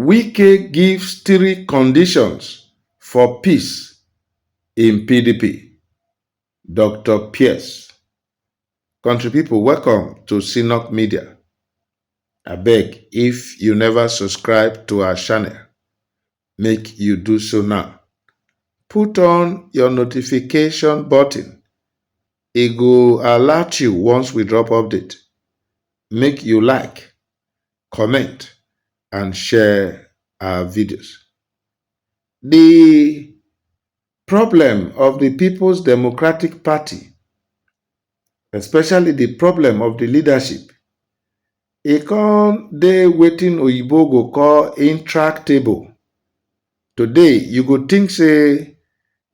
Wike gives 3 conditions for peace in PDP. Dr. Pearse. Country people, welcome to Synok Media. I beg, if you never subscribe to our channel, make you do so now. Put on your notification button. It will alert you once we drop update. Make you like, comment, and share our videos. The problem of the People's Democratic Party, especially the problem of the leadership, e con dey wetin oyibo go call intractable. Today, you go think say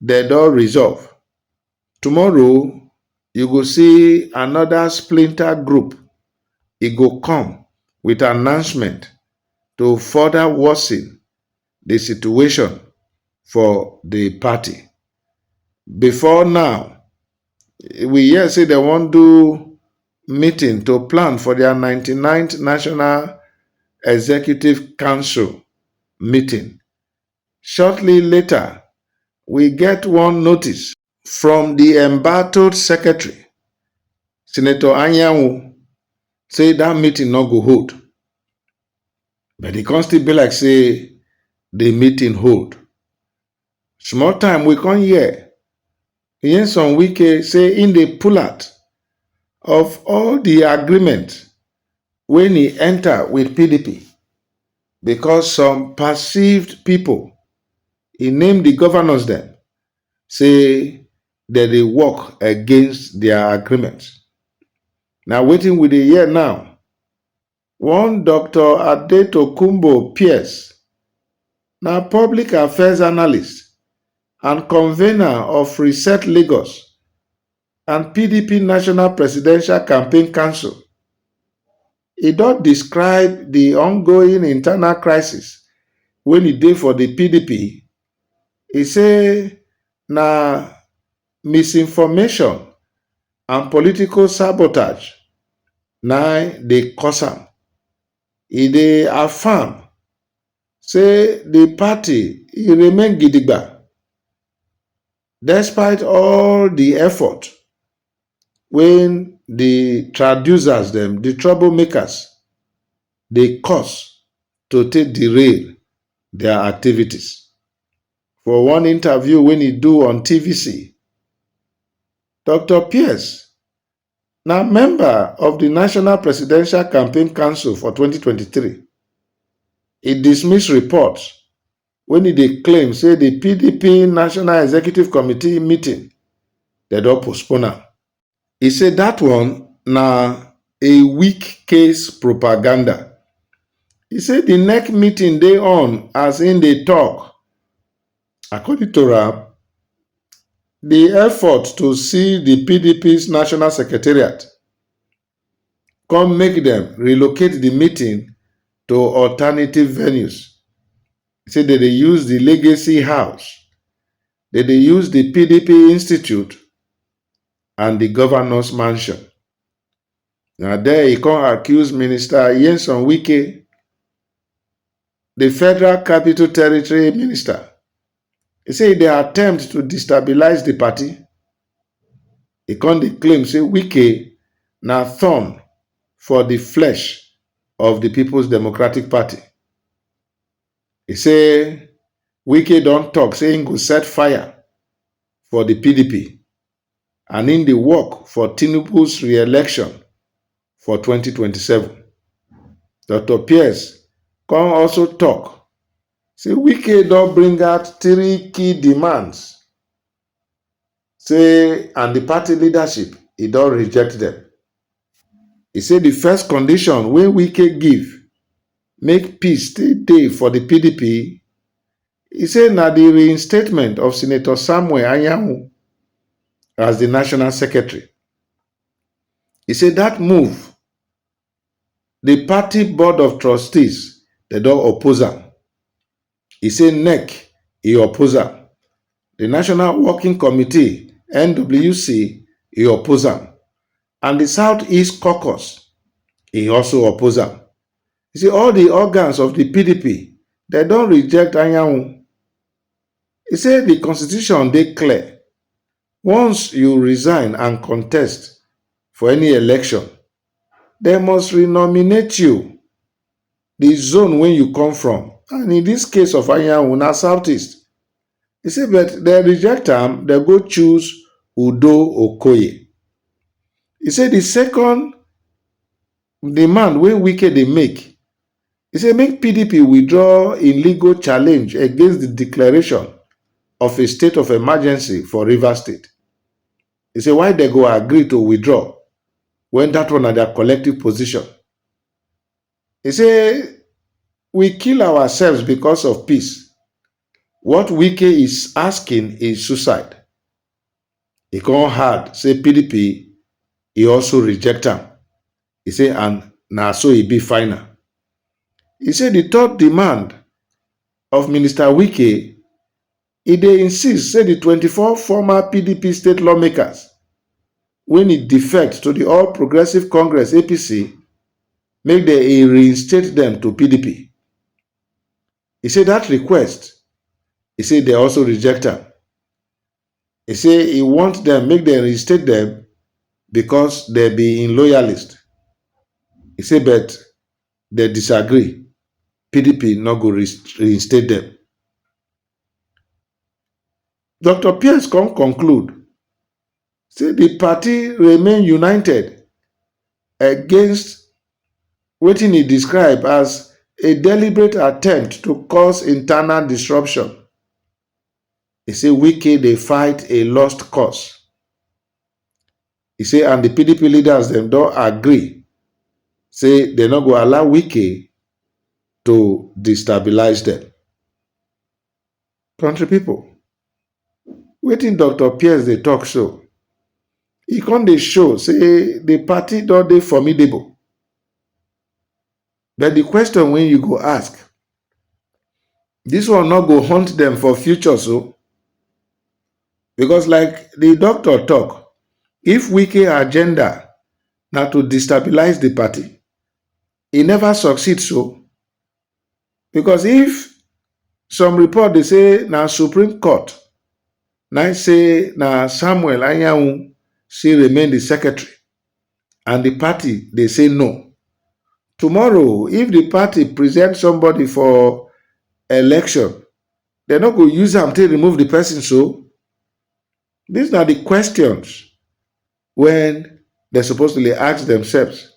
they don resolve. Tomorrow, you go see another splinter group. E go come with announcement to further worsen the situation for the party. Before now, we hear say they wan do meeting to plan for their 99th National Executive Council meeting. Shortly later, we get one notice from the embattled secretary, Senator Anyanwu, say that meeting no go hold. But e con still be like say the meeting hold. Small time we come hear Nyesom Wike say in dey pull out of all the agreement when he enter with PDP because some perceived people, he named the governors them, say that they work against their agreements. Now waiting with the year now, one Dr. Adetokunbo Pearse, now public affairs analyst and convener of Reset Lagos and PDP National Presidential Campaign Council, he don describe the ongoing internal crisis when he dey for the PDP. He say na misinformation and political sabotage na dey cause am. He dey affirm say the party e remain gidigba despite all the effort when the traducers them, the troublemakers, they cause to take derail their activities. For one interview when he do on TVC, Dr. Pearse, now member of the National Presidential Campaign Council for 2023, he dismissed reports when he dey claim say the PDP National Executive Committee meeting, they don postpone am. He said that one na a weak case propaganda. He said the next meeting dey on as in dey talk. According to am, the effort to see the PDP's national secretariat come make them relocate the meeting to alternative venues. He said that they use the Legacy House, that they use the PDP Institute and the Governor's Mansion. Now there he can accuse Minister Nyesom Wike, the Federal Capital Territory Minister. He said they attempt to destabilize the party. He can claim say Wike na thorn for the flesh of the People's Democratic Party. He say Wike don't talk, say he go set fire for the PDP and in the work for Tinubu's re-election for 2027. Dr. Pearse can also talk, say Wike don bring out 3 key demands, say and the party leadership, he don reject them. He said the first condition wey Wike give, make peace stay dey for the PDP, he said na the reinstatement of Senator Samuel Anyanwu as the National Secretary. He said that move, the party board of trustees, they don oppose am. He said NEC, he oppose am. The National Working Committee, NWC, he oppose am. And the Southeast Caucus, he also oppose am. You see, all the organs of the PDP, they don't reject Anyanwu. He said the constitution dey clear. Once you resign and contest for any election, they must renominate you. The zone where you come from. And in this case of Anyanwu, na Southeast. He said, but they reject am, they go choose Udo Okoye. He said the second demand wey Wike dey make, he said make PDP withdraw in legal challenge against the declaration of a state of emergency for Rivers State. He said why they go agree to withdraw when that one na their collective position. He said we kill ourselves because of peace. What Wike is asking is suicide. He come hard, say PDP, he also reject am. He say, and na so e be final. He said the third demand of Minister Wike, he dey insist, say the 24 former PDP state lawmakers, when it defect to the All Progressive Congress APC, make they reinstate them to PDP. He said that request, he said they also reject am. He said he want them, make them reinstate them because they be in loyalist. He said, but they disagree. PDP not go reinstate them. Dr. Pearse can conclude, say the party remain united against what he described as a deliberate attempt to cause internal disruption. He say Wike they fight a lost cause. He say and the PDP leaders them don't agree. Say they not go allow Wike to destabilize them. Country people, wetin Dr. Pearse they talk so. He come dey show say the party don dey formidable. But the question when you go ask, this one not go hunt them for future so. Because like the doctor talk, if Wike agenda na to destabilize the party, he never succeed so. Because if some report they say na Supreme Court, na say na Samuel Anyanwu still remain the secretary, and the party they say no. Tomorrow, if the party present somebody for election, they're not going to use them to remove the person. So these are the questions when they're supposed to ask themselves.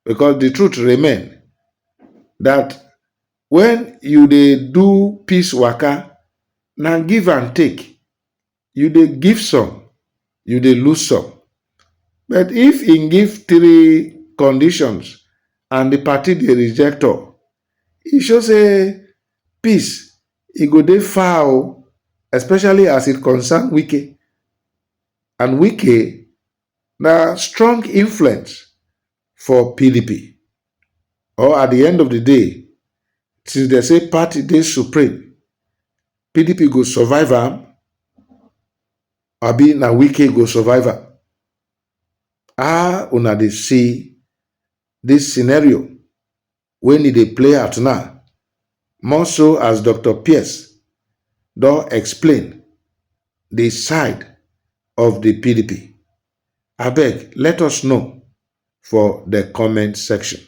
Because the truth remain that when you dey do peace waka, now give and take, you dey give some, you dey lose some. But if in give 3 conditions and the party dey reject all, e show say peace e go dey far, especially as it concern Wike. And Wike na strong influence for PDP. Or at the end of the day, since they say party dey supreme, PDP go survive am, abi na Wike go survive am. How una dey see this scenario when e dey play out now, more so as Dr. Pearse don explain the side of the PDP. Abeg, let us know for the comment section.